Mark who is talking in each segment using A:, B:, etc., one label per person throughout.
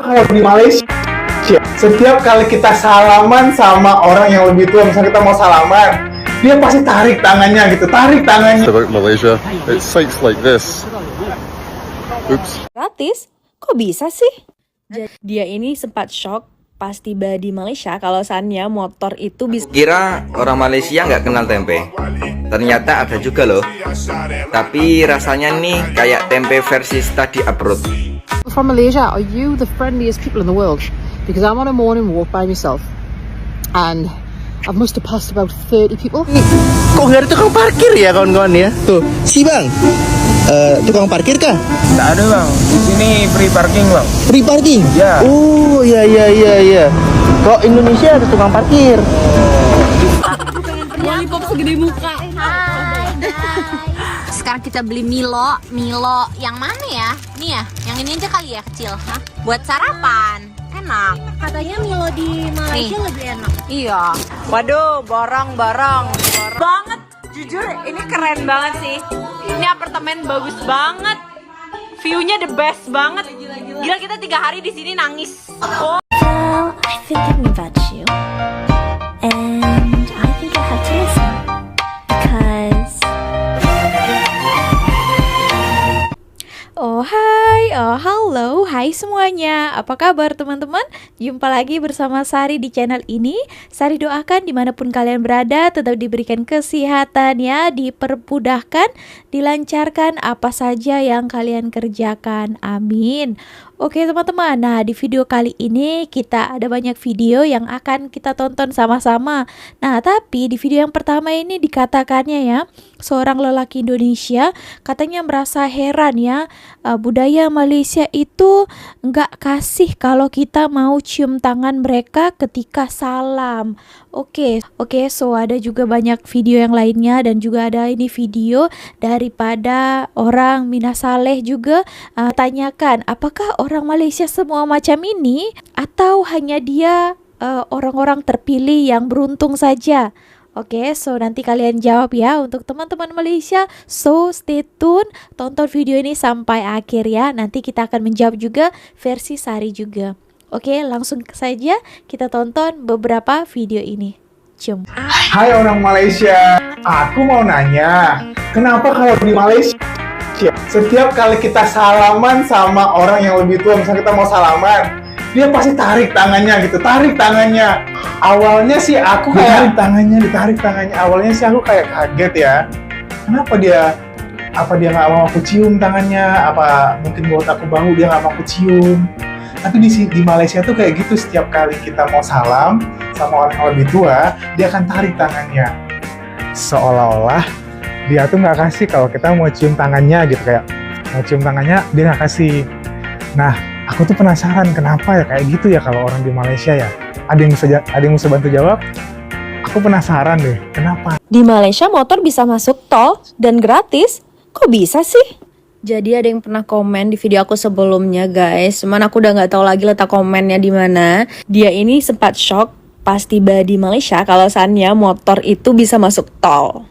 A: kalau di Malaysia, setiap kali kita salaman sama orang yang lebih tua, misalnya kita mau salaman, dia pasti tarik tangannya gitu, tarik tangannya.
B: About Malaysia, it sights like this. Oops.
C: Gratis? Kok bisa sih? Dia ini sempat shock pas tiba di Malaysia kalau seandainya motor itu bisa.
D: Kira orang Malaysia nggak kenal tempe. Ternyata ada juga loh. Tapi rasanya nih kayak tempe versi study abroad.
E: From Malaysia, are you the friendliest people in the world? Because I'm on a morning walk by myself and I must have passed about 30 people.
F: Kok nggak ada tukang parkir ya kawan-kawan ya? Tuh, si bang, tukang parkir kah?
G: Nggak ada bang, di sini free parking bang.
F: Free parking?
G: Ya.
F: Oh, iya. Kok Indonesia ada tukang parkir?
C: Lollipop segede muka.
H: Sekarang kita beli Milo yang mana ya? Nih ya, yang ini aja kali ya kecil. Hah? Buat sarapan, enak.
I: Katanya Milo di Malaysia
H: Nih.
I: lebih enak.
H: Iya.
C: Waduh, barang-barang banget. Jujur, ini keren banget sih. Ini apartemen bagus banget. View-nya the best banget. Gila, kita 3 hari di sini nangis. Oh.
I: Well, I've been thinking about you, and I think I have to listen because.
J: Oh hai, oh halo, hai semuanya. Apa kabar teman-teman? Jumpa lagi bersama Sari di channel ini. Sari doakan dimanapun kalian berada tetap diberikan kesehatan ya, dipermudahkan, dilancarkan apa saja yang kalian kerjakan. Amin. Oke teman-teman, nah di video kali ini kita ada banyak video yang akan kita tonton sama-sama. Nah tapi di video yang pertama ini dikatakannya ya, seorang lelaki Indonesia katanya merasa heran ya, budaya Malaysia itu nggak kasih kalau kita mau cium tangan mereka ketika salam. Oke, so ada juga banyak video yang lainnya dan juga ada ini video daripada orang Minas Saleh juga tanyakan apakah orang Malaysia semua macam ini atau hanya dia orang-orang terpilih yang beruntung saja. Oke, so nanti kalian jawab ya untuk teman-teman Malaysia. So stay tune, tonton video ini sampai akhir ya. Nanti kita akan menjawab juga versi Sari juga. Oke, langsung saja kita tonton beberapa video ini. Cium.
A: Hai orang Malaysia, aku mau nanya, kenapa kalau di Malaysia setiap kali kita salaman sama orang yang lebih tua, misalnya kita mau salaman, dia pasti tarik tangannya gitu, tarik tangannya. Awalnya sih aku kayak ditarik tangannya. Awalnya sih aku kayak kaget ya. Kenapa dia? Apa dia nggak mau aku cium tangannya? Apa mungkin buat aku bau dia nggak mau aku cium? Tapi di Malaysia tuh kayak gitu, setiap kali kita mau salam sama orang yang lebih tua, dia akan tarik tangannya. Seolah-olah dia tuh nggak kasih kalau kita mau cium tangannya gitu, kayak mau cium tangannya dia nggak kasih. Nah, aku tuh penasaran kenapa ya kayak gitu ya kalau orang di Malaysia ya. Ada yang bisa bantu jawab? Aku penasaran deh, kenapa?
C: Di Malaysia motor bisa masuk tol dan gratis? Kok bisa sih? Jadi ada yang pernah komen di video aku sebelumnya guys, cuman aku udah nggak tahu lagi letak komennya di mana. Dia ini sempat shock pas tiba di Malaysia kalau seandainya motor itu bisa masuk tol.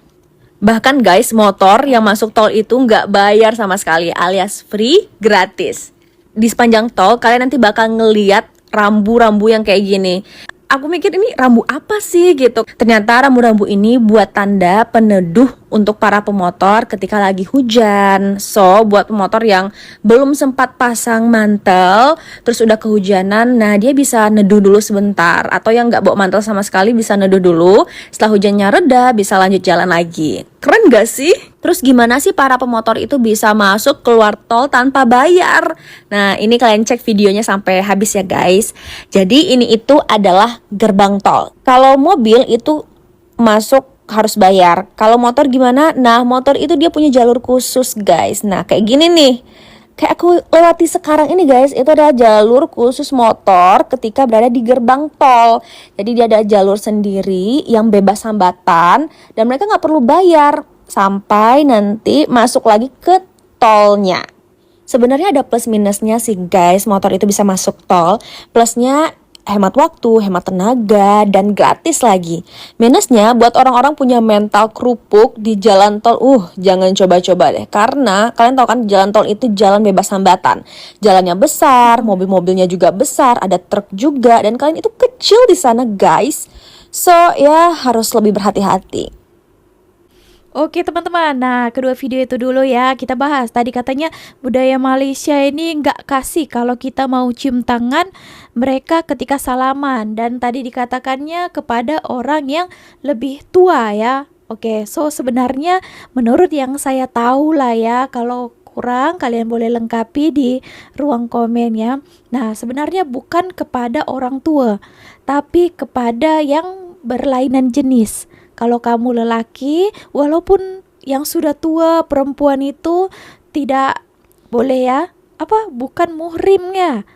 C: Bahkan guys, motor yang masuk tol itu nggak bayar sama sekali, alias free, gratis. Di sepanjang tol kalian nanti bakal ngeliat rambu-rambu yang kayak gini. Aku mikir ini rambu apa sih gitu. Ternyata rambu-rambu ini buat tanda peneduh untuk para pemotor ketika lagi hujan. So, buat pemotor yang belum sempat pasang mantel, terus udah kehujanan, nah dia bisa neduh dulu sebentar. Atau yang nggak bawa mantel sama sekali bisa neduh dulu. Setelah hujannya reda, bisa lanjut jalan lagi. Keren gak sih? Terus gimana sih para pemotor itu bisa masuk keluar tol tanpa bayar? Nah, ini kalian cek videonya sampai habis ya guys. Jadi ini itu adalah gerbang tol. Kalau mobil itu masuk harus bayar. Kalau motor gimana? Nah, motor itu dia punya jalur khusus guys. Nah, kayak gini nih. Kayak aku lewati sekarang ini guys, itu adalah jalur khusus motor ketika berada di gerbang tol. Jadi dia ada jalur sendiri yang bebas hambatan dan mereka nggak perlu bayar sampai nanti masuk lagi ke tolnya. Sebenarnya ada plus minusnya sih guys, motor itu bisa masuk tol. Plusnya hemat waktu, hemat tenaga, dan gratis lagi. Minusnya buat orang-orang punya mental kerupuk di jalan tol, jangan coba-coba deh. Karena kalian tahu kan jalan tol itu jalan bebas hambatan. Jalannya besar, mobil-mobilnya juga besar, ada truk juga, dan kalian itu kecil di sana guys. So ya harus lebih berhati-hati.
J: Oke teman-teman, nah kedua video itu dulu ya kita bahas. Tadi katanya budaya Malaysia ini nggak kasih kalau kita mau cium tangan mereka ketika salaman. Dan tadi dikatakannya kepada orang yang lebih tua ya. Oke, so sebenarnya menurut yang saya tahu lah ya, kalau kurang kalian boleh lengkapi di ruang komen ya. Nah sebenarnya bukan kepada orang tua, tapi kepada yang berlainan jenis. Kalau kamu lelaki, walaupun yang sudah tua perempuan itu tidak boleh ya, bukan muhrimnya.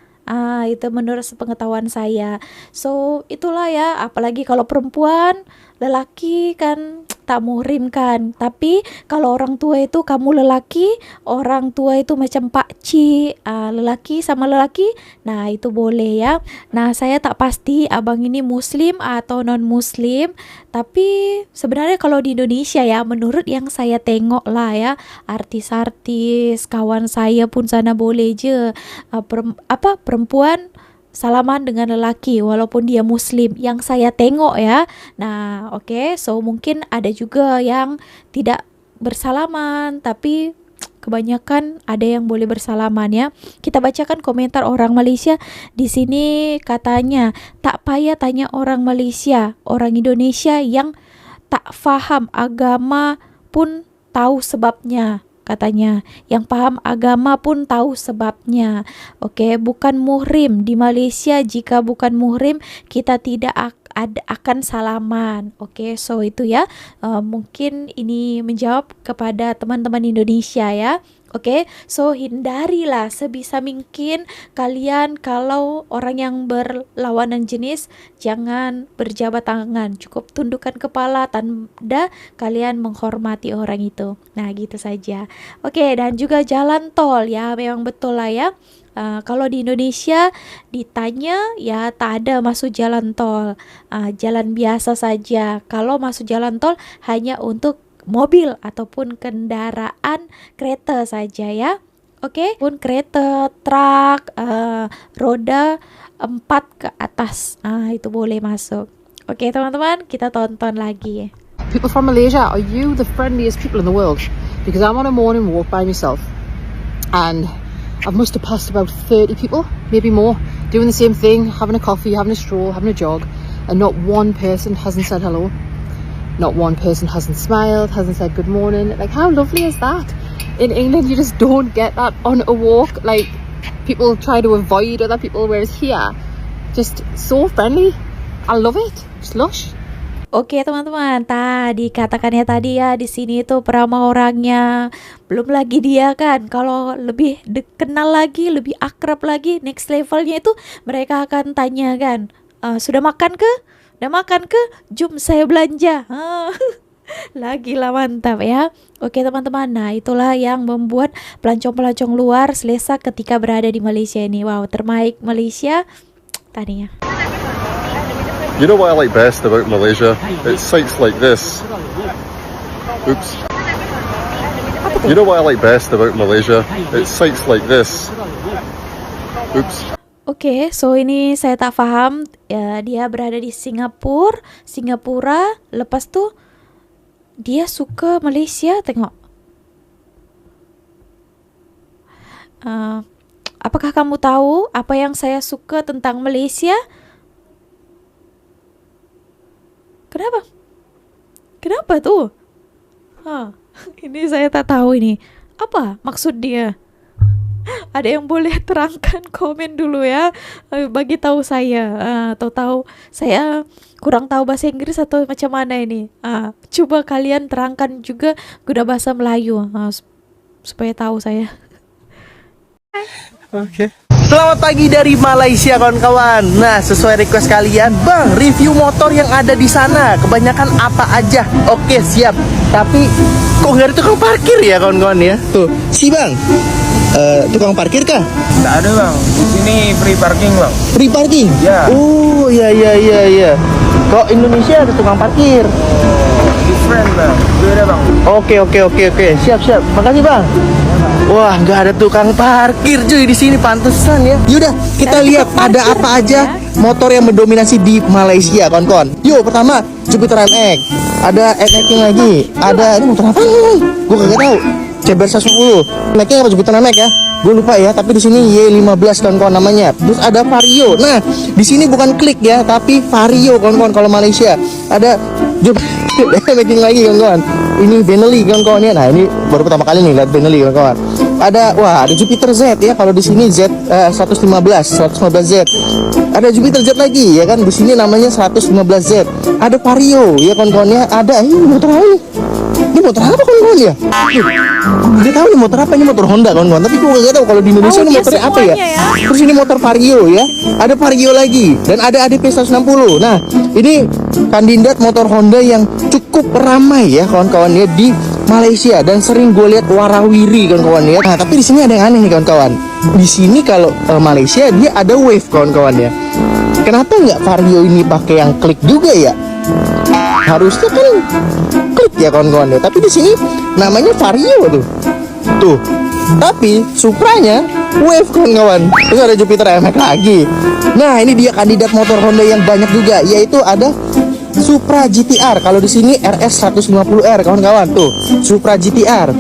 J: Itu menurut sepengetahuan saya. So itulah ya, apalagi kalau perempuan, lelaki kan tak muhrim kan. Tapi kalau orang tua itu, kamu lelaki, orang tua itu macam pakcik, lelaki sama lelaki, nah itu boleh ya. Nah saya tak pasti abang ini muslim atau non muslim, tapi sebenarnya kalau di Indonesia ya, menurut yang saya tengok lah ya, artis-artis kawan saya pun sana boleh je perempuan salaman dengan lelaki walaupun dia muslim, yang saya tengok ya. Nah oke, so mungkin ada juga yang tidak bersalaman, tapi kebanyakan ada yang boleh bersalaman ya. Kita bacakan komentar orang Malaysia di sini. Katanya tak payah tanya orang Malaysia, orang Indonesia yang tak faham agama pun tahu sebabnya. Katanya yang paham agama pun tahu sebabnya. Oke, bukan muhrim di Malaysia. Jika bukan muhrim kita tidak akan salaman. Oke, so itu ya, mungkin ini menjawab kepada teman-teman Indonesia ya. Oke, so hindarilah sebisa mungkin kalian kalau orang yang berlawanan jenis jangan berjabat tangan, cukup tundukkan kepala tanda kalian menghormati orang itu. Nah gitu saja. Oke, dan juga jalan tol ya, memang betul lah ya. Kalau di Indonesia ditanya ya tak ada masuk jalan tol, jalan biasa saja. Kalau masuk jalan tol hanya untuk mobil ataupun kendaraan kereta saja ya. Oke, pun kereta, truk, roda 4 ke atas, itu boleh masuk. Oke teman-teman, kita tonton lagi.
E: People from Malaysia, are you the friendliest people in the world? Because I'm on a morning walk by myself and I must have passed about 30 people, maybe more, doing the same thing, having a coffee, having a stroll, having a jog, and not one person hasn't said hello. Not one person hasn't smiled, hasn't said good morning. Like, how lovely is that? In England, you just don't get that on a walk. Like, people try to avoid other people, whereas here, just so friendly. I love it. It's lush.
J: Oke teman-teman, tadi katakannya tadi ya, di sini tuh peramah orangnya. Belum lagi dia kan, kalau lebih kenal lagi, lebih akrab lagi, next levelnya itu mereka akan tanya kan, sudah makan ke? Udah makan ke? Jom saya belanja. Lagi lah, mantap ya. Oke teman-teman, nah itulah yang membuat pelancong-pelancong luar selesa ketika berada di Malaysia ini. Wow, terbaik Malaysia tadinya.
B: You know what I like best about Malaysia? It's sights like this. Oops. You know what I like best about Malaysia? It's sights like this. Oops.
J: Oke, so ini saya tak paham ya, dia berada di Singapura, lepas tuh dia suka Malaysia, tengok. Apakah kamu tahu apa yang saya suka tentang Malaysia? Kenapa? Kenapa tuh? Ini saya tak tahu ini. Apa maksud dia? Ada yang boleh terangkan komen dulu ya, bagi tahu saya, atau tahu saya kurang tahu bahasa Inggris atau macam mana ini. Coba kalian terangkan juga guna bahasa Melayu, supaya tahu saya.
F: Oke. Selamat pagi dari Malaysia kawan-kawan. Nah, sesuai request kalian, Bang, review motor yang ada di sana. Kebanyakan apa aja? Oke, siap. Tapi kok nggak ada tukang parkir ya kawan-kawan ya? Tuh, si Bang. tukang parkir kah?
G: Tak ada bang, di sini free parking bang.
F: Free parking?
G: Ya.
F: Oh, iya. Kok Indonesia ada tukang parkir?
G: Different bang, beda bang.
F: Oke. Siap. Makasih bang. Wah, nggak ada tukang parkir cuy di sini, pantesan ya. Yaudah, kita lihat ada apa aja motor yang mendominasi di Malaysia, kawan-kawan. Yuk, pertama Jupiter MX. Ada NX lagi. Ada ini motor apa nih? Gue kagak tahu. CBR 110. MX apa Jupiter MX ya? Gue lupa ya, tapi di sini Y15 kawan-kawan namanya. Terus ada Vario. Nah, di sini bukan Klik ya, tapi Vario kawan-kawan kalau Malaysia. Ada Jupiter lagi kawan-kawan. Ini Benelli kawan-kawan ya. Nah, ini baru pertama kali nih lihat Benelli kawan-kawan. Ada Jupiter Z ya, kalau di sini Z 115Z. Ada Jupiter Z lagi ya kan, di sini namanya 115Z. Ada Vario ya kawan-kawan ya. Ada ini motor apa ini? Ini motor apa kawan-kawan ya? Gue tahu nih motor apa, ini motor Honda kawan-kawan. Tapi gue gak tahu kalau di Indonesia ini motornya apa ya. Terus ini motor Vario ya. Ada Vario lagi dan ada ADP 160. Nah, ini kandidat motor Honda yang cukup ramai ya kawan-kawan ya di Malaysia dan sering gue lihat warawiri kawan-kawan ya. Nah, tapi di sini ada yang aneh nih kawan-kawan. Di sini kalau Malaysia dia ada Wave kawan-kawan ya. Kenapa nggak Vario ini pakai yang Klik juga ya? Harusnya kan Klik ya kawan-kawan ya. Tapi di sini namanya Vario tuh. Tuh. Tapi Supranya Wave kawan-kawan. Terus ada Jupiter MX lagi. Nah, ini dia kandidat motor Honda yang banyak juga, yaitu ada Supra GTR. Kalau di sini RS 150R kawan-kawan tuh. Supra GTR.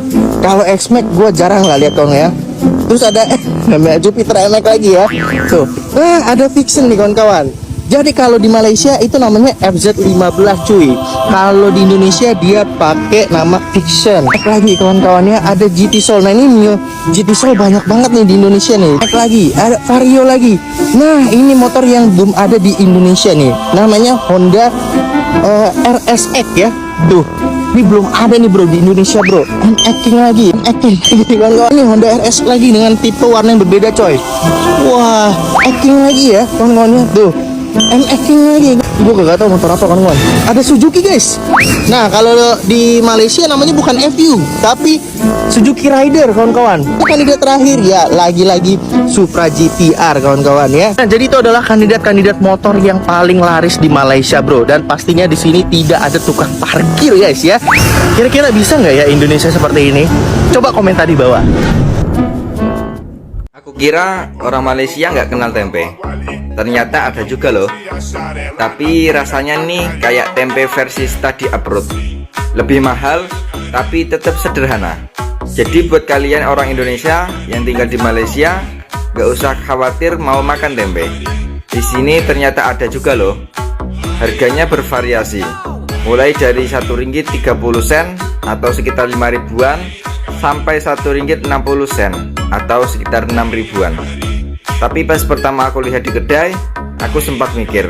F: Kalau X-Max gue jarang lah lihat kawan ya. Terus ada namanya Jupiter MX lagi ya. Tuh. Nah, ada Vixen nih kawan-kawan. Jadi kalau di Malaysia itu namanya FZ15 cuy. Kalau di Indonesia dia pakai nama Vixen. Lagi kawan-kawannya ada GT Soul. Nah, ini GT Soul banyak banget nih di Indonesia nih. Lagi ada Vario lagi. Nah, ini motor yang belum ada di Indonesia nih. Namanya Honda RSX ya. Tuh. Ini belum ada nih bro di Indonesia bro. King lagi. Kawan-kawan, ini Honda RS lagi dengan tipe warna yang berbeda coy. Wah, King lagi ya kawan-kawannya tuh. King lagi. Gue gak tahu motor apa kawan-kawan. Ada Suzuki guys. Nah, kalau di Malaysia namanya bukan FU, tapi Suzuki Rider kawan-kawan. Itu kandidat terakhir ya, lagi-lagi Supra GTR kawan-kawan ya. Nah, jadi itu adalah kandidat-kandidat motor yang paling laris di Malaysia bro. Dan pastinya di sini tidak ada tukang parkir guys ya. Kira-kira bisa nggak ya Indonesia seperti ini? Coba komentar di bawah.
D: Aku kira orang Malaysia nggak kenal tempe. Ternyata ada juga loh. Tapi rasanya nih kayak tempe versi study abroad. Lebih mahal, tapi tetap sederhana. Jadi buat kalian orang Indonesia yang tinggal di Malaysia, nggak usah khawatir mau makan tempe. Di sini ternyata ada juga loh. Harganya bervariasi. Mulai dari Rp1.30 atau sekitar 5 ribuan sampai Rp1.60 atau sekitar 6 ribuan. Tapi pas pertama aku lihat di kedai, aku sempat mikir,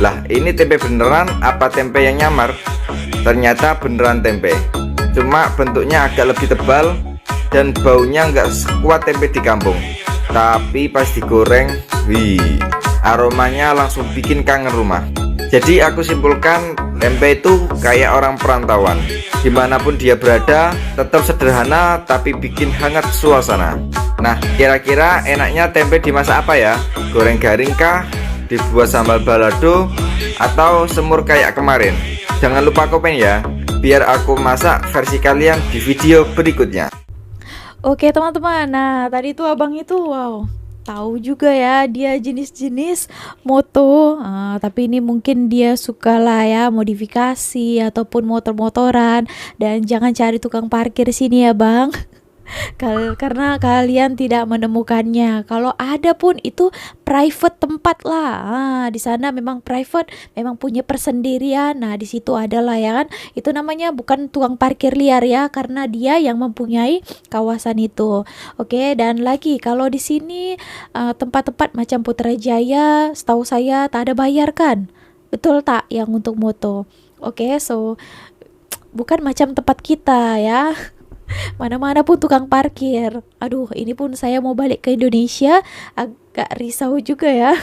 D: lah ini tempe beneran apa tempe yang nyamar? Ternyata beneran tempe, cuma bentuknya agak lebih tebal dan baunya nggak sekuat tempe di kampung. Tapi pas digoreng, wih, aromanya langsung bikin kangen rumah. Jadi aku simpulkan, tempe itu kayak orang perantauan. Dimanapun dia berada, tetap sederhana tapi bikin hangat suasana. Nah, kira-kira enaknya tempe dimasak apa ya? Goreng garing kah? Dibuat sambal balado? Atau semur kayak kemarin? Jangan lupa komen ya, biar aku masak versi kalian di video berikutnya.
J: Oke teman-teman, nah tadi tuh abang itu wow, tahu juga ya dia jenis-jenis moto. Tapi ini mungkin dia suka lah ya modifikasi ataupun motor-motoran. Dan jangan cari tukang parkir sini ya bang. Karena kalian tidak menemukannya. Kalau ada pun itu private tempat lah. Di sana memang private, memang punya persendirian. Nah di situ adalah ya kan. Itu namanya bukan tukang parkir liar ya, karena dia yang mempunyai kawasan itu. Oke, dan lagi kalau di sini tempat-tempat macam Putrajaya, setahu saya tak ada bayar kan? Betul tak yang untuk moto? Oke, so bukan macam tempat kita ya. Mana-mana pun tukang parkir. Aduh, ini pun saya mau balik ke Indonesia agak risau juga ya.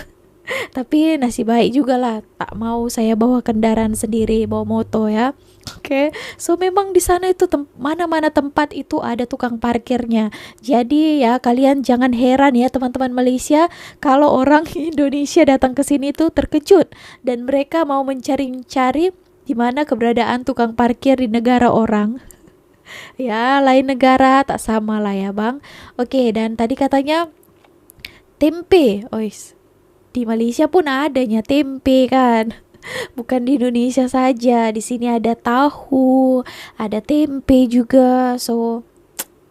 J: Tapi nasib baik juga lah, tak mau saya bawa kendaraan sendiri, bawa moto ya. Oke, so memang di sana itu mana-mana tempat itu ada tukang parkirnya. Jadi ya kalian jangan heran ya teman-teman Malaysia kalau orang Indonesia datang ke sini tuh terkejut dan mereka mau mencari-cari di mana keberadaan tukang parkir di negara orang. Ya, lain negara tak sama lah ya, Bang. Oke, dan tadi katanya tempe. Ois. Di Malaysia pun adanya tempe kan. Bukan di Indonesia saja. Di sini ada tahu, ada tempe juga. So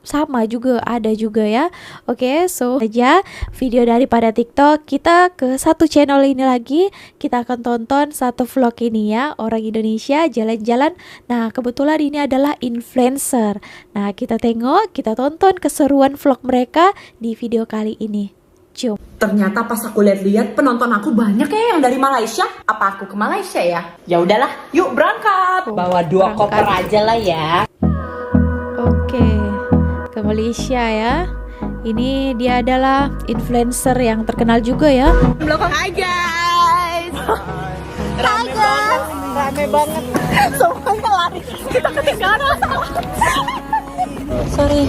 J: sama juga, ada juga ya. Oke, so aja video daripada TikTok, kita ke satu channel ini lagi. Kita akan tonton satu vlog ini ya, orang Indonesia jalan-jalan. Nah, kebetulan ini adalah influencer. Nah, kita tengok, kita tonton keseruan vlog mereka di video kali ini. Jom.
K: Ternyata pas aku lihat-lihat penonton aku banyak ya yang dari Malaysia. Apa aku ke Malaysia ya? Ya udahlah, yuk berangkat. Bawa 2 koper aja lah ya.
J: Oke, ke Malaysia ya. Ini dia adalah influencer yang terkenal juga ya.
K: Belakang. Hai guys. Rame banget. Semuanya lari. Kita ketinggalan.
J: Sorry.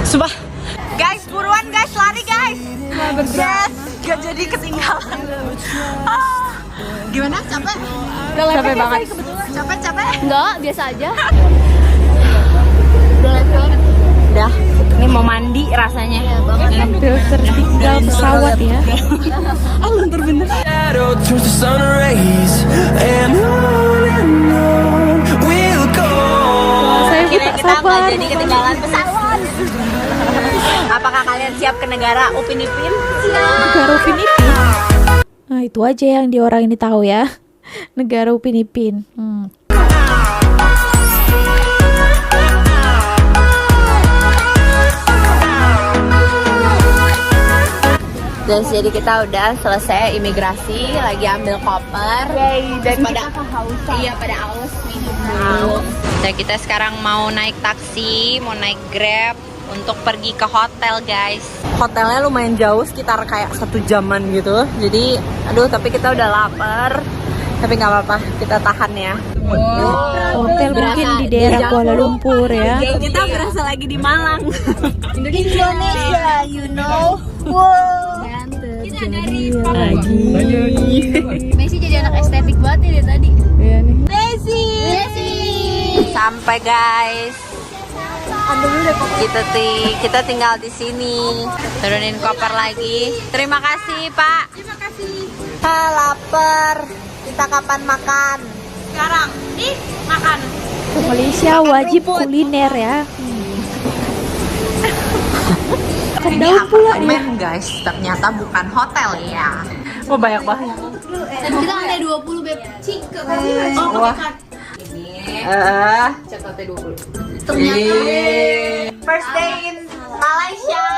K: Sumpah. Guys, buruan guys, lari guys. Yes, gak jadi ketinggalan. Gimana? Capek?
H: Capek banget.
K: Capek?
H: Enggak, biasa aja. Udah, ini mau mandi rasanya.
J: Hampir tertinggal pesawat ya.
K: Luntur bener.
J: Saya pun tak sabar.
H: Jadi ketinggalan pesawat. Apakah kalian siap ke negara Upin Ipin?
J: Negara Upin Ipin. Nah, itu aja yang di orang ini tahu ya. Negara Upin Ipin.
H: Guys, jadi kita udah selesai imigrasi, lagi ambil koper. Dan pada kehausan. Iya, pada aus minum. Dan kita sekarang mau naik taksi, mau naik Grab untuk pergi ke hotel, guys.
K: Hotelnya lumayan jauh, sekitar kayak 1 jaman gitu. Jadi, aduh, tapi kita udah lapar. Tapi nggak apa-apa, kita tahan ya.
J: Hotel mungkin di daerah Kuala Lumpur ya.
H: Kita berasa lagi di Malang. Indonesia, you know. Wow. Kita dari Messi jadi anak estetik banget nih dari tadi. Iya nih. Messi. Sampai guys. Kita tinggal di sini. Turunin koper lagi. Terima kasih, Pak. Terima kasih. Lapar. Kita kapan makan? Sekarang. Nih, makan.
J: Ke Malaysia wajib kuliner ya.
H: Ini apartemen guys, ternyata bukan hotel ya.
K: Oh, banyak banget.
H: Dan kita lantai 20 beb. Oh,
K: Wah.
H: Cepatnya 20. Ternyata first day in Malaysia.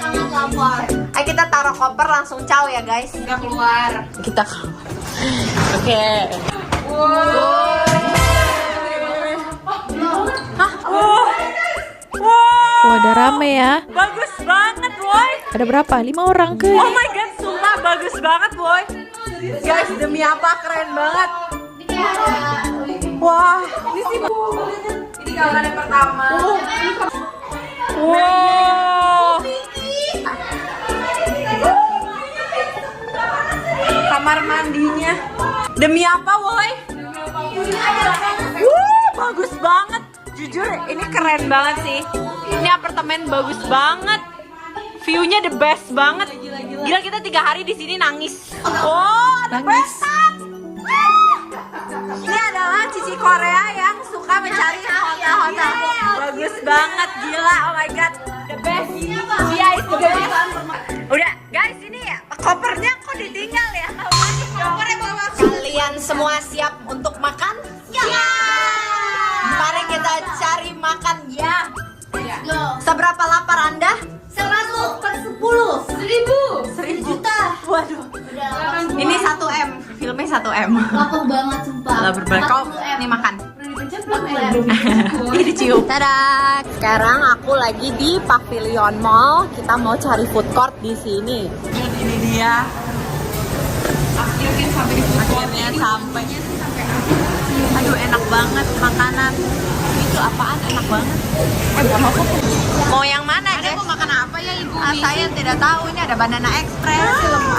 H: Sangat lapar. Ayo kita taruh koper langsung caw ya guys. Kita keluar.
K: Oke.
J: Oh, ada rame ya.
K: Bagus banget, boy.
J: Ada berapa? 5 orang ke?
K: Oh my god, sumpah bagus banget, boy. Guys, demi apa? Keren banget. Wah, ini sih. Ini kamar yang pertama. Wow. Kamar mandinya. Demi apa, boy? Bagus banget. Jujur, ini keren banget sih. Ini apartemen bagus banget. View-nya the best banget. Gila, kita 3 hari di sini nangis. Oh, ada bathtub. Ini adalah cici Korea yang suka mencari hotel-hotel. Bagus banget, gila. Oh my god, the best. Dia is the best. Udah, guys, ini ya kopernya kok ditinggal ya? Kopernya bawa.
H: Kalian semua siap untuk makan? Ya. Mari kita cari makan ya. Seberapa lapar Anda? 100/10. 1000 juta.
K: Waduh. Ini 1M. Filmnya 1M.
H: Lapar banget sumpah.
K: Lapar banget. Kau nih makan. Ini dicium.
H: Tada! Sekarang aku lagi di Pavilion Mall. Kita mau cari food court di sini.
K: Ini dia. Akhirnya sampai. Aduh enak banget makanan. Itu apaan enak banget. Mau yang mana guys? Mau makan apa ya ibu? Saya tidak tahu. Ini ada banana express,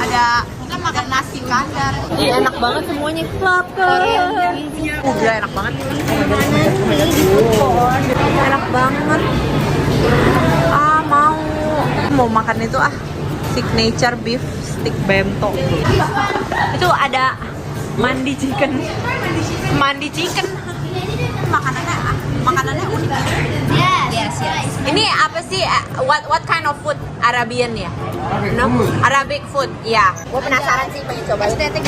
K: ada makan nasi kandar. Enak banget semuanya. Gila enak banget. Enak banget. Mau makan itu signature beef stick bento. Itu ada mandi chicken. Makanannya unik. Yes. Ini apa sih? What kind of food? Arabian ya? No? Arabic food. Ya. Gue penasaran sih pengen coba. Estetik.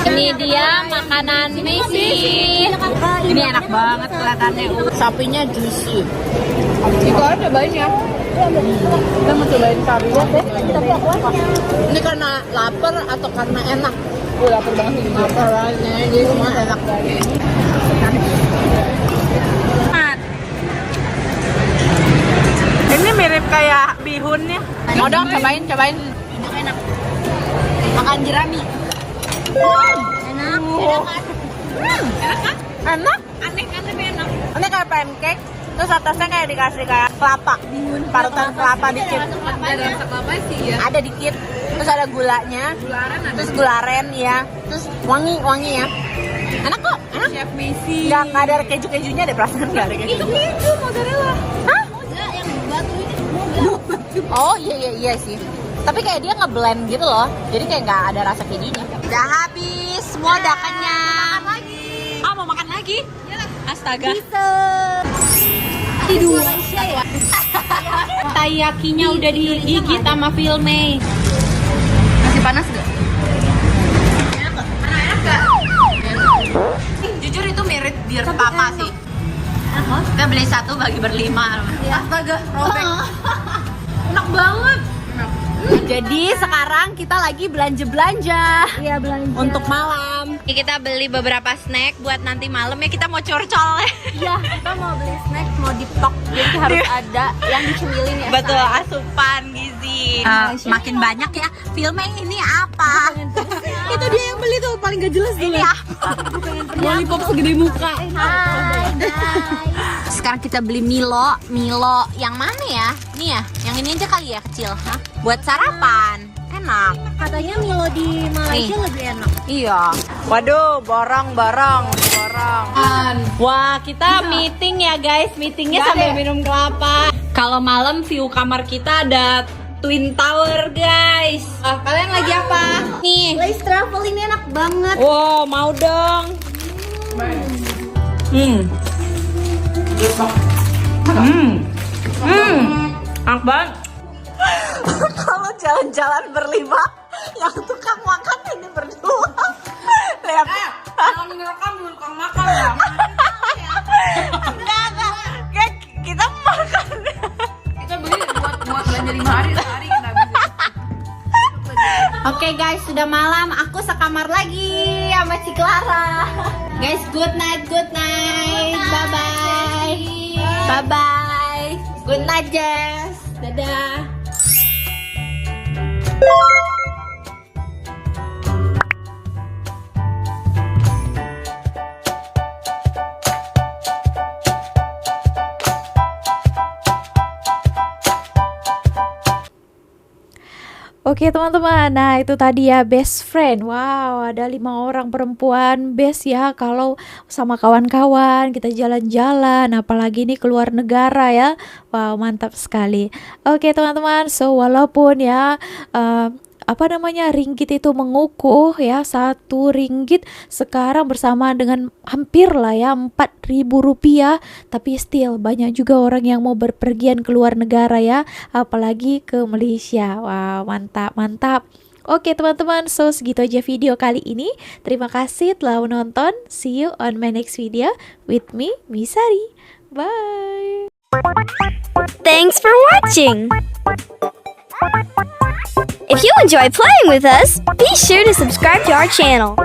K: Ini dia makanan Messi. Ini enak banget kelihatannya. Sapinya juicy. Iko cobain ya. Kita mau cobain kari. Ini karena lapar atau karena enak? Gue lapar banget. Lapar banget. Jadi semua enak. Ini mirip kayak bihunnya. Mau dong cobain. Enak. Makan jerami. Enak. Enak kan? Enak. Aneh enak. Ini kayak pancake. Terus atasnya kayak dikasih kayak kelapa. Parutan kelapa dikit. Ada rasa kelapa sih ya. Ada dikit. Terus ada gulanya. Terus gula aren ya. Terus wangi ya. Enak kok. Enak. Chef Messi. Nggak ada keju-kejunya deh perasaan nggak ada keju. Itu keju mozzarella. Hah? Yang batu ini. Oh iya sih. Tapi kayak dia ngeblend gitu loh. Jadi kayak nggak ada rasa kejunya. Udah habis. Semua udah kenyang. Makan lagi. Mau makan lagi? Astaga. Bisa. Taiyakinya udah digigit sama filme. Masih panas gak? Enak gak? Jujur itu mirip Dear Papa sih. Kita beli satu bagi berlima. Astaga, robek. Enak banget. Jadi sekarang kita lagi belanja. Iya, belanja. Untuk malam. Kita beli beberapa snack buat nanti malam ya, kita mau curcol. Iya, kita mau beli snack, mau diptok. Jadi harus ada yang dicemilin ya. Betul, asupan gizi. Makin banyak ya. Filmnya ini apa? Itu dia yang beli tuh, paling gak jelas dulu. Ini apa? Lollipop segede muka. Hai. Sekarang kita beli Milo yang mana ya? Nih ya, yang ini aja kali ya kecil. Hah? Buat sarapan, enak. Katanya Milo di Malaysia lebih enak. Iya. Waduh, borong. Wah, kita meeting ya guys. Meetingnya sambil minum kelapa. Kalau malam view kamar kita ada Twin Tower guys. Kalian lagi apa? Nih. Lace travel ini enak banget. Wow, mau dong. Enak banget. Kalau jalan-jalan berlima, yang tukang makan ini berdua. Lihat. Jangan ngerekam dulu tukang makan ya. Enggak. Kayak kita makan. Kita beli buat belanja 5 hari sehari kita bisa. Oke guys, sudah malam. Aku sekamar lagi sama si Clara. Guys, good night. Bye-bye. Good night, Jess. Dadah.
J: Oke teman-teman, nah itu tadi ya best friend. Wow, ada 5 orang perempuan best ya kalau sama kawan-kawan kita jalan-jalan, apalagi ini keluar negara ya. Wow, mantap sekali. Oke teman-teman, so walaupun ya ringgit itu mengukuh ya, 1 ringgit sekarang bersama dengan hampir lah ya 4.000 rupiah, tapi still banyak juga orang yang mau berpergian ke luar negara ya, apalagi ke Malaysia. Wow, mantap. Oke teman-teman, so segitu aja video kali ini. Terima kasih telah menonton. See you on my next video with me, Misari. Bye.
I: Thanks for watching. If you enjoy playing with us, be sure to subscribe to our channel.